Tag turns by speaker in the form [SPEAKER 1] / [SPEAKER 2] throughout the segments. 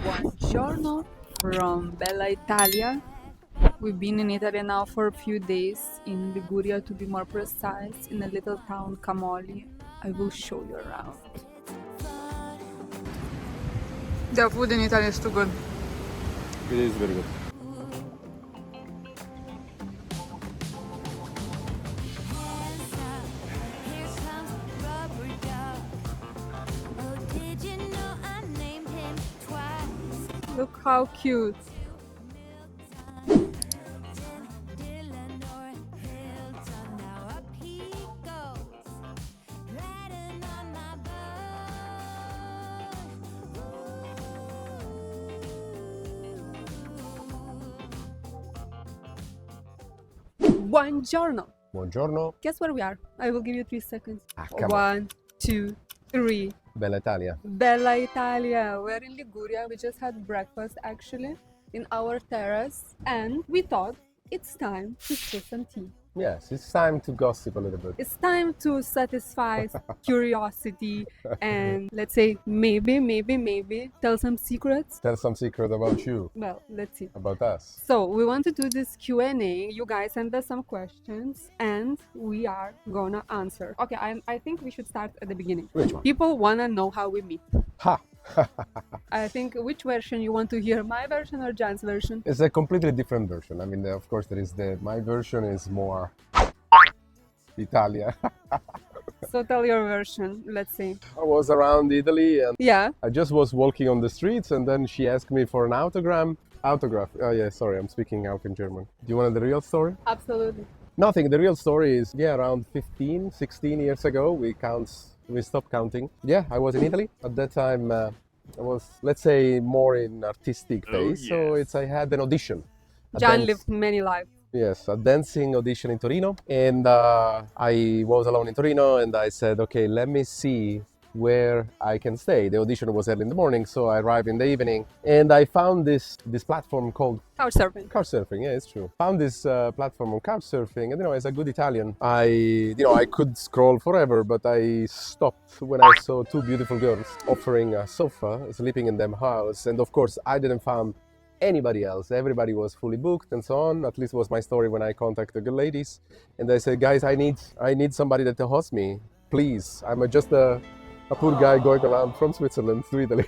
[SPEAKER 1] Buongiorno from Bella Italia. We've been in Italy now for a few days, in Liguria to be more precise, in a little town Camogli. I will show you around. The food in Italy is too good.
[SPEAKER 2] It is very good.
[SPEAKER 1] Look how cute. Buongiorno.
[SPEAKER 2] Buongiorno.
[SPEAKER 1] Guess where we are? I will give you 3 seconds.
[SPEAKER 2] Come on.
[SPEAKER 1] 1, 2, 3.
[SPEAKER 2] Bella Italia.
[SPEAKER 1] Bella Italia. We're in Liguria. We just had breakfast actually in our terrace, and we thought it's time to sip some tea.
[SPEAKER 2] Yes, it's time to gossip a little bit.
[SPEAKER 1] It's time to satisfy curiosity and let's say maybe tell some secrets.
[SPEAKER 2] Tell some secret about you,
[SPEAKER 1] Well, let's see.
[SPEAKER 2] about us.
[SPEAKER 1] So we want to do this Q&A. You guys send us some questions and we are gonna answer. Okay, I think we should start at the beginning.
[SPEAKER 2] Which one?
[SPEAKER 1] People wanna know how we meet.
[SPEAKER 2] Ha!
[SPEAKER 1] I think which version you want to hear, my version or Jan's version?
[SPEAKER 2] It's a completely different version. I mean, of course, my version is more Italia.
[SPEAKER 1] So tell your version, let's see.
[SPEAKER 2] I was around Italy and
[SPEAKER 1] Yeah,
[SPEAKER 2] I just was walking on the streets and then she asked me for an autograph. Oh yeah, sorry, I'm speaking out in German. Do you want the real story?
[SPEAKER 1] absolutely.
[SPEAKER 2] Nothing. The real story is, around 15, 16 years ago, we stopped counting. Yeah, I was in Italy. At that time, I was, let's say, more in artistic phase. So I had an audition.
[SPEAKER 1] Jan lived many lives.
[SPEAKER 2] Yes, a dancing audition in Torino. And I was alone in Torino and I said, okay, let me see where I can stay. The audition was early in the morning, so I arrived in the evening. And I found this platform called
[SPEAKER 1] Couchsurfing.
[SPEAKER 2] Couchsurfing, yeah, it's true. Found this platform on Couchsurfing, and as a good Italian, I could scroll forever, but I stopped when I saw two beautiful girls offering a sofa, sleeping in them house, and of course I didn't find anybody else. Everybody was fully booked and so on. At least was my story when I contacted the ladies, and I said, guys, I need somebody that hosts me, please. I'm just a poor guy going around from Switzerland to Italy.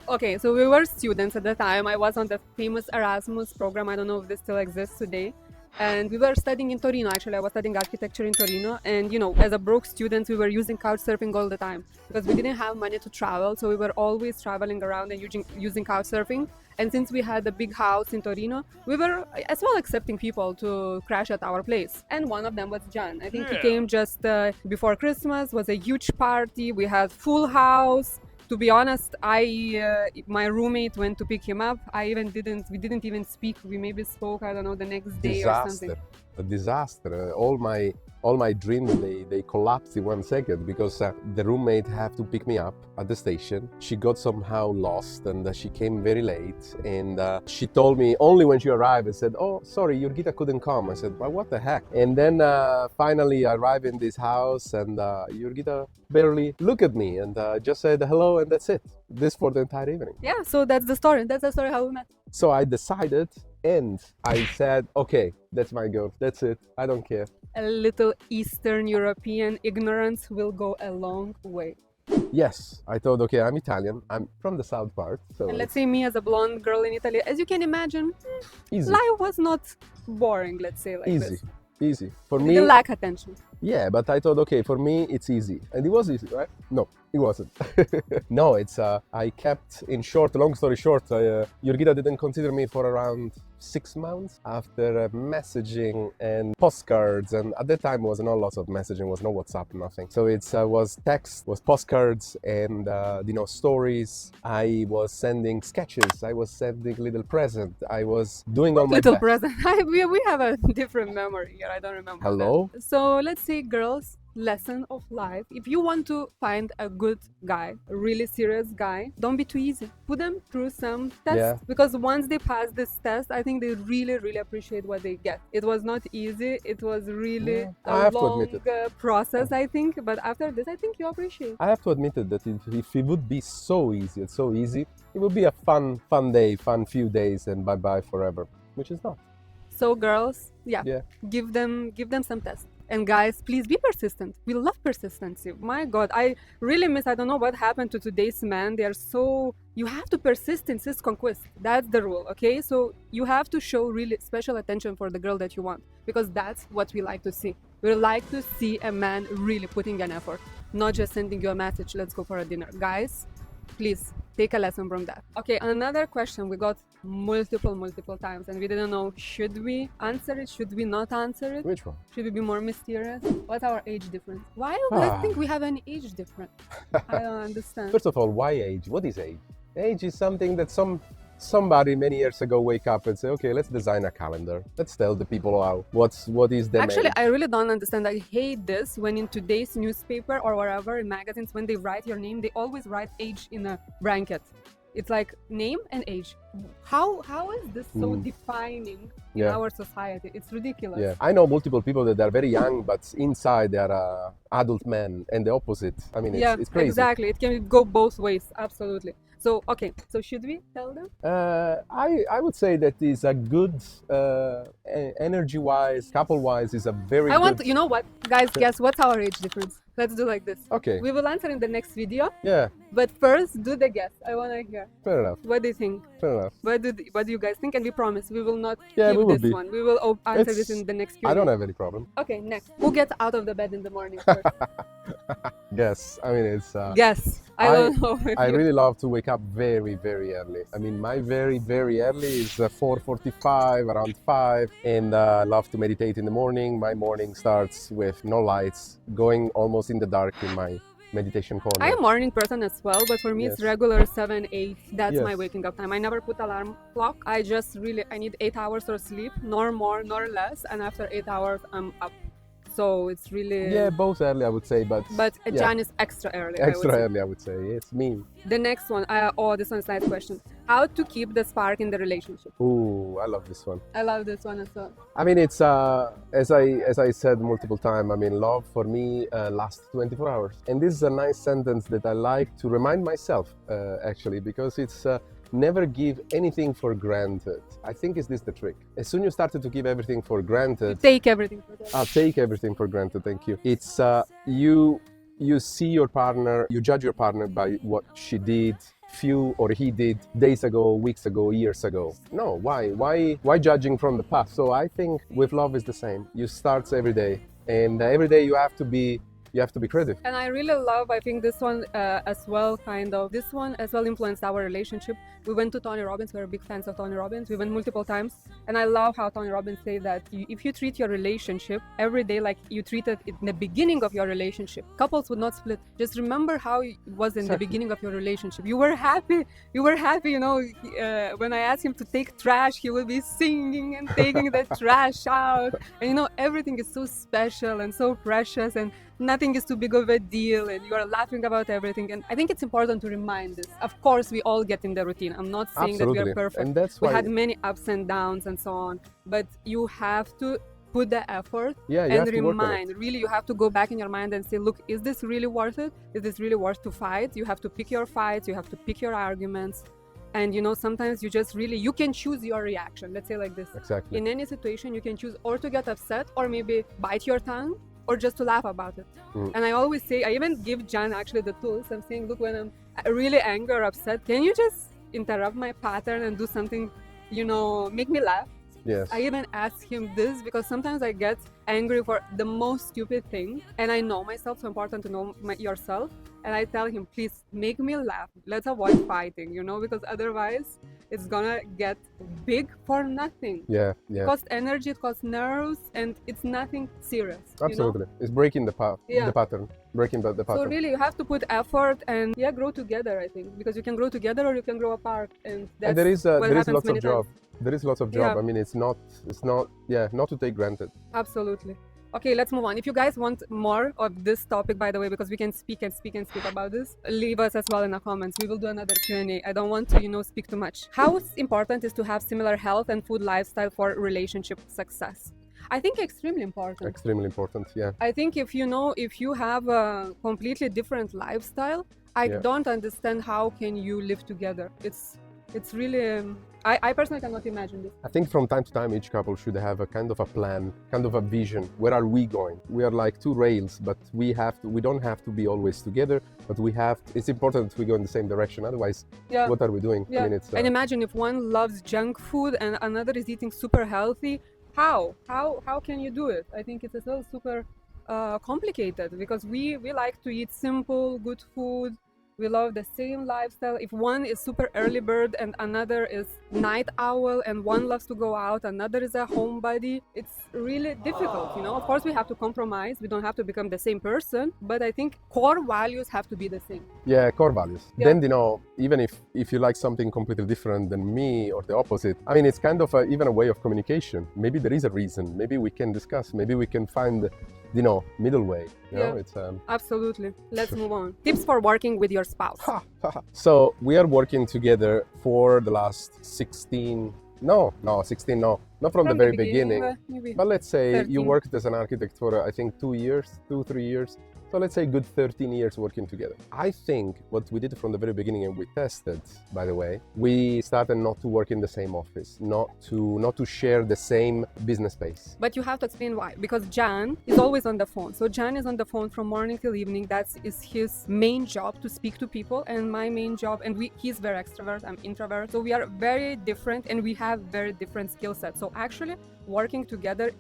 [SPEAKER 1] Okay, so we were students at the time. I was on the famous Erasmus program. I don't know if this still exists today. And we were studying in Torino, actually. I was studying architecture in Torino. And, as a broke student, we were using Couchsurfing all the time because we didn't have money to travel. So we were always traveling around and using Couchsurfing. And since we had a big house in Torino, we were as well accepting people to crash at our place. And one of them was Jan. I think he came just before Christmas. It was a huge party. We had full house. To be honest, my roommate went to pick him up. We didn't even speak. We maybe spoke, I don't know, the next day or something.
[SPEAKER 2] A disaster. All my dreams, they collapsed in 1 second because the roommate had to pick me up at the station. She got somehow lost and she came very late. And she told me only when she arrived and said, oh, sorry, Jurgita couldn't come. I said, well, what the heck? And then finally I arrived in this house and Jurgita barely looked at me and just said hello and that's it. This for the entire evening.
[SPEAKER 1] Yeah, so that's the story. That's the story how we met.
[SPEAKER 2] So I decided and I said, okay, that's my girl. That's it. I don't care.
[SPEAKER 1] A little Eastern European ignorance will go a long way.
[SPEAKER 2] Yes, I thought, okay, I'm Italian. I'm from the south part. So
[SPEAKER 1] And let's say me as a blonde girl in Italy, as you can imagine,
[SPEAKER 2] easy.
[SPEAKER 1] life was not boring, let's say like
[SPEAKER 2] Easy.
[SPEAKER 1] this.
[SPEAKER 2] Easy. For
[SPEAKER 1] We
[SPEAKER 2] me,
[SPEAKER 1] didn't lack attention.
[SPEAKER 2] yeah, but I thought, okay, for me, it's easy. And it was easy, right? No, it wasn't. No, I kept, long story short, Jurgita didn't consider me for around 6 months after messaging and postcards. And at that time, was not lots of messaging, was no WhatsApp, nothing. So it was text, was postcards and, stories. I was sending sketches. I was sending little present. I was doing all my
[SPEAKER 1] Little
[SPEAKER 2] best.
[SPEAKER 1] present. We have a different memory here. I don't remember.
[SPEAKER 2] Hello?
[SPEAKER 1] That. So let's say girls lesson of life. If you want to find a good guy, a really serious guy, don't be too easy. Put them through some tests,
[SPEAKER 2] Yeah.
[SPEAKER 1] because once they pass this test, I think they really, really appreciate what they get. It was not easy. It was really
[SPEAKER 2] Yeah, I
[SPEAKER 1] a
[SPEAKER 2] have to
[SPEAKER 1] long
[SPEAKER 2] admit it.
[SPEAKER 1] process, I think. But after this, I think you appreciate.
[SPEAKER 2] I have to admit it that if it would be so easy, it would be a fun day, fun few days, and bye bye forever, which is not.
[SPEAKER 1] So girls,
[SPEAKER 2] Yeah.
[SPEAKER 1] give them some tests. And guys, please be persistent. We love persistency. My God, I really miss, I don't know what happened to today's men. They are so, you have to persist, insist, conquest. That's the rule, okay? So you have to show really special attention for the girl that you want, because that's what we like to see. We like to see a man really putting an effort, not just sending you a message, let's go for a dinner. Guys, please take a lesson from that. Okay, another question we got multiple times, and we didn't know, should we answer it, should we not answer it?
[SPEAKER 2] Which one?
[SPEAKER 1] Should we be more mysterious? What's our age difference? Why do you guys think we have an age difference? I don't understand.
[SPEAKER 2] First of all, why age? What is age? Age is something that somebody many years ago wake up and say, okay, let's design a calendar. Let's tell the people how what is the
[SPEAKER 1] Actually,
[SPEAKER 2] age.
[SPEAKER 1] I really don't understand. I hate this when in today's newspaper or wherever in magazines, when they write your name, they always write age in a bracket. It's like name and age. How is this so defining in
[SPEAKER 2] Yeah.
[SPEAKER 1] our society? It's ridiculous.
[SPEAKER 2] Yeah, I know multiple people that are very young, but inside they are adult men, and the opposite. I mean, it's crazy.
[SPEAKER 1] Exactly. It can go both ways. Absolutely. So, okay. So should we tell them?
[SPEAKER 2] I would say that is a good energy-wise, couple-wise, is a very.
[SPEAKER 1] You know what, guys? Guess what's our age difference? Let's do like this.
[SPEAKER 2] Okay.
[SPEAKER 1] We will answer in the next video.
[SPEAKER 2] Yeah.
[SPEAKER 1] But first, do the guess. I wanna hear.
[SPEAKER 2] Fair enough.
[SPEAKER 1] What do you think?
[SPEAKER 2] Fair enough.
[SPEAKER 1] What do you guys think? And we promise we will not
[SPEAKER 2] Yeah,
[SPEAKER 1] keep
[SPEAKER 2] we will
[SPEAKER 1] this
[SPEAKER 2] be.
[SPEAKER 1] one. We will answer this
[SPEAKER 2] It's-
[SPEAKER 1] in the next Q&A.
[SPEAKER 2] I don't have any problem.
[SPEAKER 1] Okay, next. Who gets out of the bed in the morning first?
[SPEAKER 2] Yes. I mean, it's.
[SPEAKER 1] Guess. I don't know. If
[SPEAKER 2] I
[SPEAKER 1] you...
[SPEAKER 2] really love to wake up very, very early. I mean, my very, very early is 4:45, around 5, and I love to meditate in the morning. My morning starts with no lights, going almost in the dark in my meditation corner.
[SPEAKER 1] I'm a morning person as well, but for me it's
[SPEAKER 2] Yes.
[SPEAKER 1] regular 7, 8. That's my
[SPEAKER 2] Yes.
[SPEAKER 1] waking up time. I never put alarm clock. I need 8 hours of sleep, nor more nor less, and after 8 hours I'm up. So it's really...
[SPEAKER 2] Yeah, both early, I would say, but yeah,
[SPEAKER 1] Jan is extra early.
[SPEAKER 2] extra
[SPEAKER 1] I would say.
[SPEAKER 2] early, I would say. It's me.
[SPEAKER 1] The next one, this one's nice question. How to keep the spark in the relationship?
[SPEAKER 2] Ooh, I love this one.
[SPEAKER 1] I love this one as well.
[SPEAKER 2] I mean, it's as I said multiple times. I mean, love for me lasts 24 hours, and this is a nice sentence that I like to remind myself actually, because it's never give anything for granted. I think is this the trick. As soon as you started to give everything for granted,
[SPEAKER 1] Take everything for that.
[SPEAKER 2] I'll take everything for granted. Thank you. It's you see your partner, you judge your partner by what she did, few or he did days ago, weeks ago, years ago. No, why judging from the past? So I think with love is the same. You start every day, and every day you have to be creative.
[SPEAKER 1] And I really love, I think this one as well, this one as well influenced our relationship. We went to Tony Robbins, we're big fans of Tony Robbins. We went multiple times. And I love how Tony Robbins say that if you treat your relationship every day like you treated it in the beginning of your relationship, couples would not split. Just remember how it was in the beginning of your relationship. You were happy, you know, when I asked him to take trash, he would be singing and taking the trash out. And you know, everything is so special and so precious, and nothing is too big of a deal, and you are laughing about everything. And I think it's important to remind this. Of course, we all get in the routine. I'm not saying that we
[SPEAKER 2] Absolutely.
[SPEAKER 1] are perfect.
[SPEAKER 2] And that's
[SPEAKER 1] We
[SPEAKER 2] why
[SPEAKER 1] had many ups and downs and so on. But you have to put the effort
[SPEAKER 2] you
[SPEAKER 1] and
[SPEAKER 2] have to work on it.
[SPEAKER 1] remind. Really, you have to go back in your mind and say, look, is this really worth it? Is this really worth to fight? You have to pick your fights. You have to pick your arguments. And you know, sometimes you can choose your reaction. Let's say like this.
[SPEAKER 2] Exactly.
[SPEAKER 1] In any situation, you can choose or to get upset, or maybe bite your tongue, or just to laugh about it. And I always say, I even give Jan actually the tools. I'm saying, look, when I'm really angry or upset, can you just interrupt my pattern and do something, you know, make me laugh?
[SPEAKER 2] Yes.
[SPEAKER 1] I even ask him this because sometimes I get angry for the most stupid thing, and I know myself, so important to know yourself. And I tell him, please make me laugh. Let's avoid fighting, you know, because otherwise it's gonna get big for nothing.
[SPEAKER 2] Yeah.
[SPEAKER 1] It costs energy, it costs nerves, and it's nothing serious.
[SPEAKER 2] Absolutely. It's breaking the pattern. Breaking the pattern.
[SPEAKER 1] So really, you have to put effort and grow together, I think, because you can grow together or you can grow apart, and that's
[SPEAKER 2] And there is
[SPEAKER 1] what happens
[SPEAKER 2] lots of
[SPEAKER 1] many
[SPEAKER 2] job.
[SPEAKER 1] times.
[SPEAKER 2] There is lots of job.
[SPEAKER 1] Yeah.
[SPEAKER 2] I mean, it's not to take granted.
[SPEAKER 1] Absolutely. Okay, let's move on. If you guys want more of this topic, by the way, because we can speak and speak and speak about this, leave us as well in the comments. We will do another Q&A. I don't want to, speak too much. How important is to have similar health and food lifestyle for relationship success? I think extremely important.
[SPEAKER 2] Extremely important, yeah.
[SPEAKER 1] I think if you have a completely different lifestyle, I
[SPEAKER 2] Yeah.
[SPEAKER 1] don't understand how can you live together. It's really I personally cannot imagine this.
[SPEAKER 2] I think from time to time each couple should have a kind of a plan, kind of a vision. Where are we going? We are like two rails, but we don't have to be always together, but it's important that we go in the same direction. Otherwise,
[SPEAKER 1] Yeah.
[SPEAKER 2] what are we doing?
[SPEAKER 1] Yeah.
[SPEAKER 2] I mean, it's
[SPEAKER 1] And imagine if one loves junk food and another is eating super healthy. How can you do it? I think it's still super complicated because we like to eat simple, good food. We love the same lifestyle. If one is super early bird and another is night owl and one loves to go out, another is a homebody, it's really difficult, Of course, we have to compromise. We don't have to become the same person, but I think core values have to be the same.
[SPEAKER 2] Yeah, core values.
[SPEAKER 1] Yeah.
[SPEAKER 2] Then, even if you like something completely different than me or the opposite, I mean, it's kind of even a way of communication. Maybe there is a reason. Maybe we can discuss. Maybe we can find, middle way.
[SPEAKER 1] Yeah.
[SPEAKER 2] It's
[SPEAKER 1] Absolutely. Let's move on. Tips for working with your spouse.
[SPEAKER 2] So we are working together for the last 16 no, not from the very beginning.
[SPEAKER 1] Maybe.
[SPEAKER 2] But let's say
[SPEAKER 1] 13.
[SPEAKER 2] you worked as an architect for, I think, 3 years. So let's say good 13 years working together. I think what we did from the very beginning, and we tested, by the way, we started not to work in the same office, not to share the same business space.
[SPEAKER 1] But you have to explain why. Because Jan is always on the phone. So Jan is on the phone from morning till evening. That is his main job, to speak to people. And my main job, and he's very extrovert, I'm introvert. So we are very different and we have very different skill sets. So actually, working together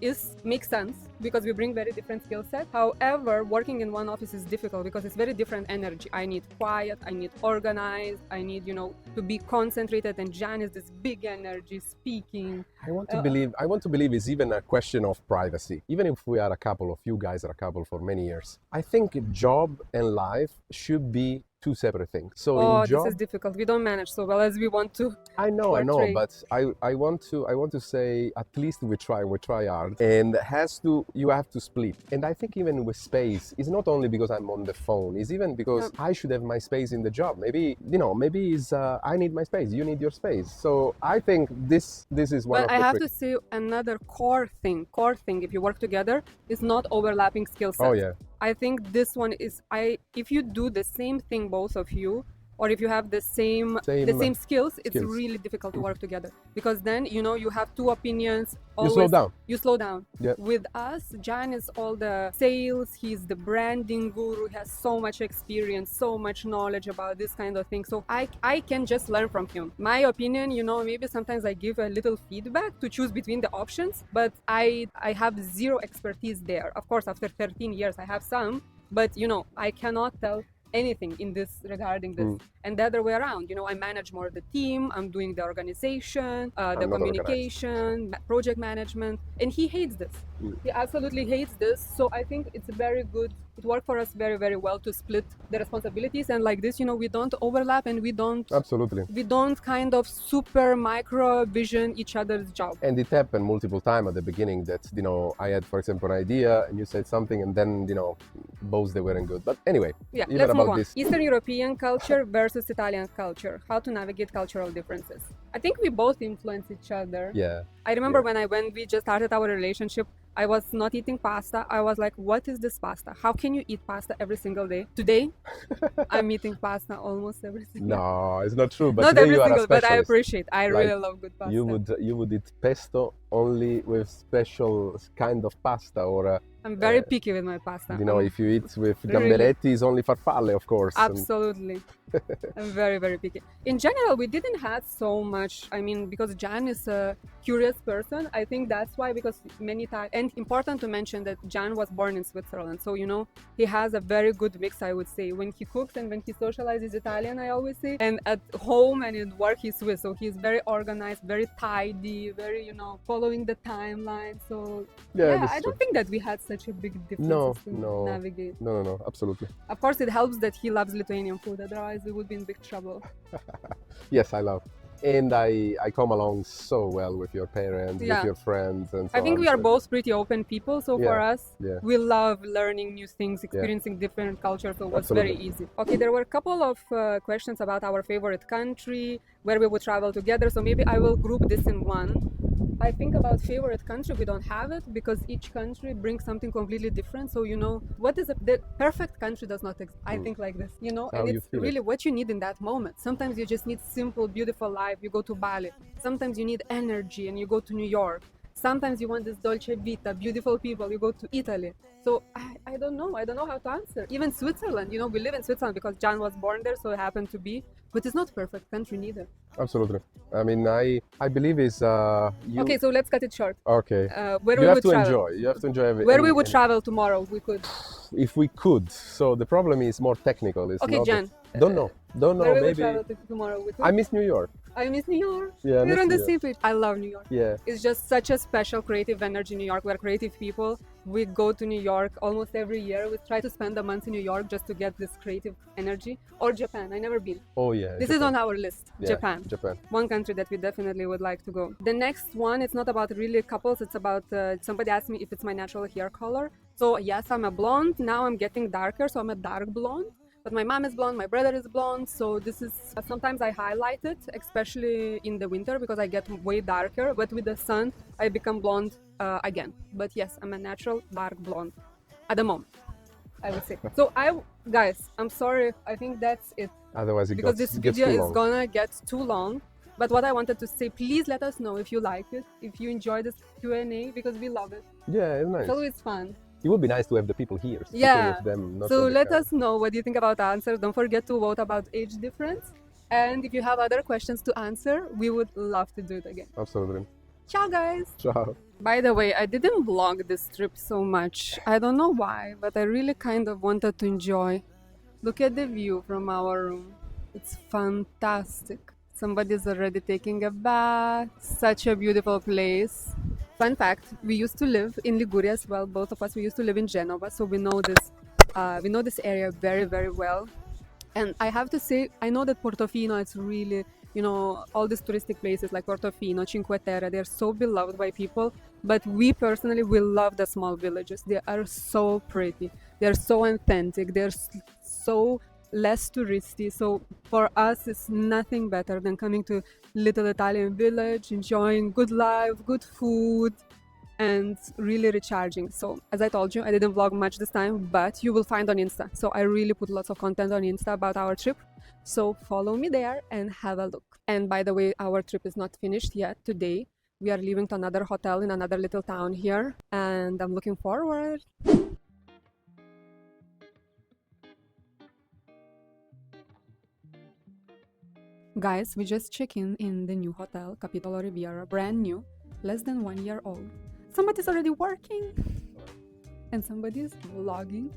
[SPEAKER 1] makes sense because we bring very different skill sets. However, working in one office is difficult because it's very different energy. I need quiet, I need organized, I need, to be concentrated. And Jan is this big energy speaking.
[SPEAKER 2] I want to believe it's even a question of privacy. Even if we are a couple, of you guys are a couple for many years, I think job and life should be two separate things. So in job,
[SPEAKER 1] this is difficult. We don't manage so well as we want to.
[SPEAKER 2] I know,
[SPEAKER 1] portray.
[SPEAKER 2] but I want to say at least we try hard, and you have to split. And I think even with space, it's not only because I'm on the phone, it's even because I should have my space in the job. Maybe it's I need my space, you need your space. So I think this is one of
[SPEAKER 1] But I
[SPEAKER 2] the
[SPEAKER 1] have to say another core thing if you work together is not overlapping skill sets.
[SPEAKER 2] Oh yeah.
[SPEAKER 1] I think this one is if you do the same thing, both of you, or if you have the same skills, it's really difficult to work together because then you have two opinions. Always, you slow down.
[SPEAKER 2] Yeah.
[SPEAKER 1] With us, Jan is all the sales, he's the branding guru, he has so much experience, so much knowledge about this kind of thing. So I can just learn from him. My opinion, maybe sometimes I give a little feedback to choose between the options, but I have zero expertise there. Of course, after 13 years, I have some, but I cannot tell anything in this regarding this. And the other way around, I manage more the team, I'm doing the organization, the communication, project management, and he hates this. He absolutely hates this. So I think it's very good. It worked for us very, very well to split the responsibilities, and like this, we don't overlap and we don't kind of super micro vision each other's job.
[SPEAKER 2] And it happened multiple times at the beginning that I had, for example, an idea and you said something, and then both they weren't good. But anyway,
[SPEAKER 1] yeah, let's move on. Eastern European culture versus Italian culture. How to navigate cultural differences. I think we both influence each other.
[SPEAKER 2] Yeah.
[SPEAKER 1] I remember when we just started our relationship, I was not eating pasta. I was like, what is this pasta? How can you eat pasta every single day? Today, I'm eating pasta almost every single day.
[SPEAKER 2] No, it's not true. But
[SPEAKER 1] not
[SPEAKER 2] today
[SPEAKER 1] every
[SPEAKER 2] you are
[SPEAKER 1] single,
[SPEAKER 2] a specialist.
[SPEAKER 1] but I appreciate. I really love good pasta.
[SPEAKER 2] You would eat pesto only with special kind of pasta, or
[SPEAKER 1] I'm very picky with my pasta.
[SPEAKER 2] If you eat with gamberetti, it's only farfalle, of course.
[SPEAKER 1] Absolutely. I'm very, very picky. In general, we didn't have so much. I mean, because Jan is a curious person. I think that's why, because many times, and important to mention that Jan was born in Switzerland. So, he has a very good mix, I would say. When he cooks and when he socializes, Italian, I always say. And at home and at work, he's Swiss. So he's very organized, very tidy, very, following the timeline. So, I don't think that we had such a big difference to navigate.
[SPEAKER 2] No, absolutely.
[SPEAKER 1] Of course, it helps that he loves Lithuanian food. Otherwise, we would be in big trouble.
[SPEAKER 2] Yes, I love. and I come along so well with your parents, with
[SPEAKER 1] Yeah.
[SPEAKER 2] your friends, and so
[SPEAKER 1] I think
[SPEAKER 2] on.
[SPEAKER 1] we are
[SPEAKER 2] So
[SPEAKER 1] both pretty open people, so for
[SPEAKER 2] Yeah,
[SPEAKER 1] us,
[SPEAKER 2] yeah.
[SPEAKER 1] we love learning new things, experiencing different cultures, so it was very
[SPEAKER 2] Absolutely.
[SPEAKER 1] easy. Okay, there were a couple of questions about our favorite country, where we would travel together, so maybe I will group this in one. I think about favorite country, we don't have it because each country brings something completely different. So, you know, what is the perfect country does not exist. I think like this, you know,
[SPEAKER 2] How
[SPEAKER 1] and
[SPEAKER 2] you
[SPEAKER 1] it's
[SPEAKER 2] feel it.
[SPEAKER 1] really what you need in that moment. Sometimes you just need simple, beautiful life. You go to Bali. Sometimes you need energy and you go to New York. Sometimes you want this dolce vita, beautiful people. You go to Italy. So I don't know. I don't know how to answer. Even Switzerland, you know, we live in Switzerland because John was born there, so it happened to be. But it's not perfect country neither.
[SPEAKER 2] Absolutely. I mean, I believe is you.
[SPEAKER 1] Okay, so let's cut it short.
[SPEAKER 2] Okay.
[SPEAKER 1] Where
[SPEAKER 2] You
[SPEAKER 1] we
[SPEAKER 2] have
[SPEAKER 1] would
[SPEAKER 2] to
[SPEAKER 1] travel.
[SPEAKER 2] enjoy. You have to enjoy every.
[SPEAKER 1] Where we would travel tomorrow, we could.
[SPEAKER 2] If we could. So the problem is more technical. It's
[SPEAKER 1] Okay,
[SPEAKER 2] not.
[SPEAKER 1] Jan.
[SPEAKER 2] Don't know. Don't
[SPEAKER 1] Where
[SPEAKER 2] know.
[SPEAKER 1] we would
[SPEAKER 2] Maybe.
[SPEAKER 1] travel tomorrow, we could.
[SPEAKER 2] I miss New York.
[SPEAKER 1] I miss New York.
[SPEAKER 2] Yeah, I
[SPEAKER 1] We're
[SPEAKER 2] miss
[SPEAKER 1] on
[SPEAKER 2] New
[SPEAKER 1] the
[SPEAKER 2] York.
[SPEAKER 1] same page. I love New York.
[SPEAKER 2] Yeah.
[SPEAKER 1] It's just such a special creative energy in New York. We're creative people. We go to New York almost every year. We try to spend a month in New York just to get this creative energy. Or Japan. I never been.
[SPEAKER 2] Oh yeah.
[SPEAKER 1] This is on our list.
[SPEAKER 2] Yeah,
[SPEAKER 1] Japan.
[SPEAKER 2] Japan.
[SPEAKER 1] One country that we definitely would like to go. The next one, it's not about really couples. It's about somebody asked me if it's my natural hair color. So yes, I'm a blonde. Now I'm getting darker, so I'm a dark blonde. But my mom is blonde, my brother is blonde, so this is sometimes I highlight it, especially in the winter because I get way darker. But with the sun, I become blonde again. But yes, I'm a natural dark blonde at the moment, I would say. So guys, I'm sorry. I think that's it
[SPEAKER 2] Otherwise, it
[SPEAKER 1] because
[SPEAKER 2] gets,
[SPEAKER 1] this
[SPEAKER 2] gets
[SPEAKER 1] video
[SPEAKER 2] too
[SPEAKER 1] is
[SPEAKER 2] long.
[SPEAKER 1] gonna get too long. But what I wanted to say, please let us know if you like it, if you enjoy this Q&A, because we love it.
[SPEAKER 2] Yeah, it's nice.
[SPEAKER 1] It's always fun.
[SPEAKER 2] It would be nice to have the people here. Speaking
[SPEAKER 1] Yeah.
[SPEAKER 2] with them, not
[SPEAKER 1] So
[SPEAKER 2] on the
[SPEAKER 1] let
[SPEAKER 2] camera.
[SPEAKER 1] us know what you think about the answers. Don't forget to vote about age difference. And if you have other questions to answer, we would love to do it again.
[SPEAKER 2] Absolutely.
[SPEAKER 1] Ciao, guys!
[SPEAKER 2] Ciao.
[SPEAKER 1] By the way, I didn't vlog this trip so much. I don't know why, but I really kind of wanted to enjoy. Look at the view from our room. It's fantastic. Somebody's already taking a bath. Such a beautiful place. Fun fact, we used to live in Liguria as well. Both of us, we used to live in Genova, so we know this area very, very well. And I have to say, I know that Portofino, it's really, you know, all these touristic places like Portofino, Cinque Terre, they're so beloved by people. But we personally, we love the small villages. They are so pretty. They're so authentic. They're so less touristy. So for us, it's nothing better than coming to little Italian village, enjoying good life, good food, and really recharging. So as I told you, I didn't vlog much this time, but you will find on Insta. So I really put lots of content on Insta about our trip. So follow me there and have a look. And by the way, our trip is not finished yet today. We are leaving to another hotel in another little town here, and I'm looking forward. Guys, we just checked in the new hotel, Capitolo Riviera, brand new, less than 1 year old. Somebody's already working and somebody's vlogging.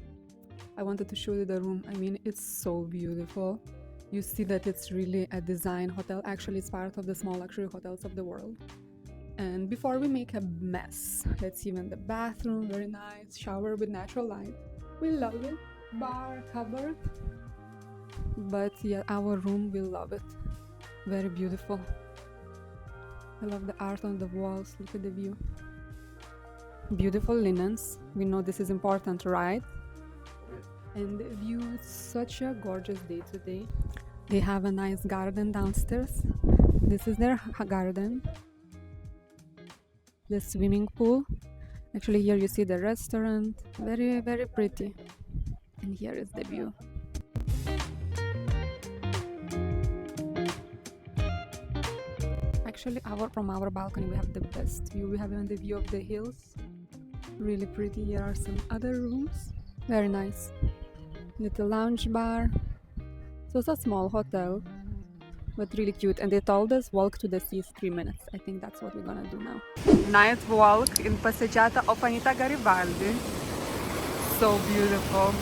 [SPEAKER 1] I wanted to show you the room. I mean, it's so beautiful. You see that it's really a design hotel. Actually, it's part of the small luxury hotels of the world. And before we make a mess, let's see even the bathroom, very nice, shower with natural light. We love it. Bar, cupboard. But yeah, our room, we love it. Very beautiful. I love the art on the walls. Look at the view. Beautiful linens. We know this is important, right? And the view, it's such a gorgeous day today. They have a nice garden downstairs. This is their garden. The swimming pool. Actually, here you see the restaurant. Very, very pretty. And here is the view. Actually, from our balcony, we have the best view. We have even the view of the hills. Really pretty. Here are some other rooms. Very nice. Little lounge bar. So it's a small hotel, but really cute. And they told us walk to the sea is 3 minutes. I think that's what we're gonna do now. Night walk in Passeggiata Anita Garibaldi. So beautiful.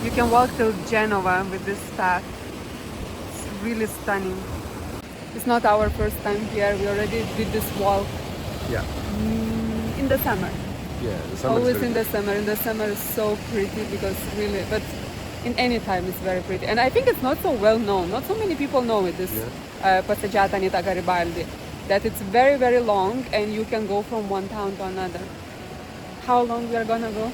[SPEAKER 1] You can walk till Genova with this path. It's really stunning. It's not our first time here. We already did this walk
[SPEAKER 2] Yeah.
[SPEAKER 1] in the summer.
[SPEAKER 2] Yeah. The summer is
[SPEAKER 1] Always
[SPEAKER 2] very
[SPEAKER 1] in the summer. In the summer is so pretty because but in any time it's very pretty. And I think it's not so well known. Not so many people know it. This
[SPEAKER 2] Yeah.
[SPEAKER 1] Passeggiata Anita Garibaldi. That it's very, very long and you can go from one town to another. How long we are gonna go?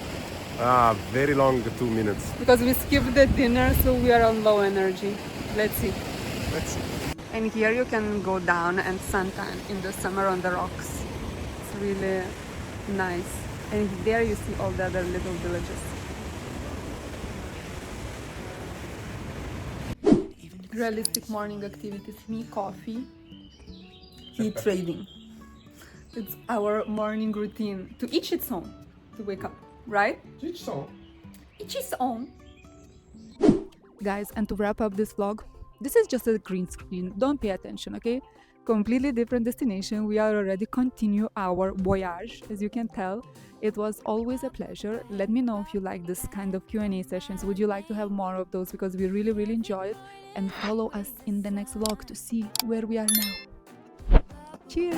[SPEAKER 2] Very long, 2 minutes.
[SPEAKER 1] Because we skipped the dinner, so we are on low energy. Let's see.
[SPEAKER 2] Let's see.
[SPEAKER 1] And here you can go down and suntan in the summer on the rocks. It's really nice. And there you see all the other little villages. Realistic morning activities, me, coffee, tea trading. It's our morning routine. To each its own to wake up, right?
[SPEAKER 2] Each song.
[SPEAKER 1] Each its own. Guys, and to wrap up this vlog, this is just a green screen. Don't pay attention, okay? Completely different destination. We are already continue our voyage. As you can tell, it was always a pleasure. Let me know if you like this kind of Q&A sessions. Would you like to have more of those? Because we really, really enjoy it. And follow us in the next vlog to see where we are now. Cheers!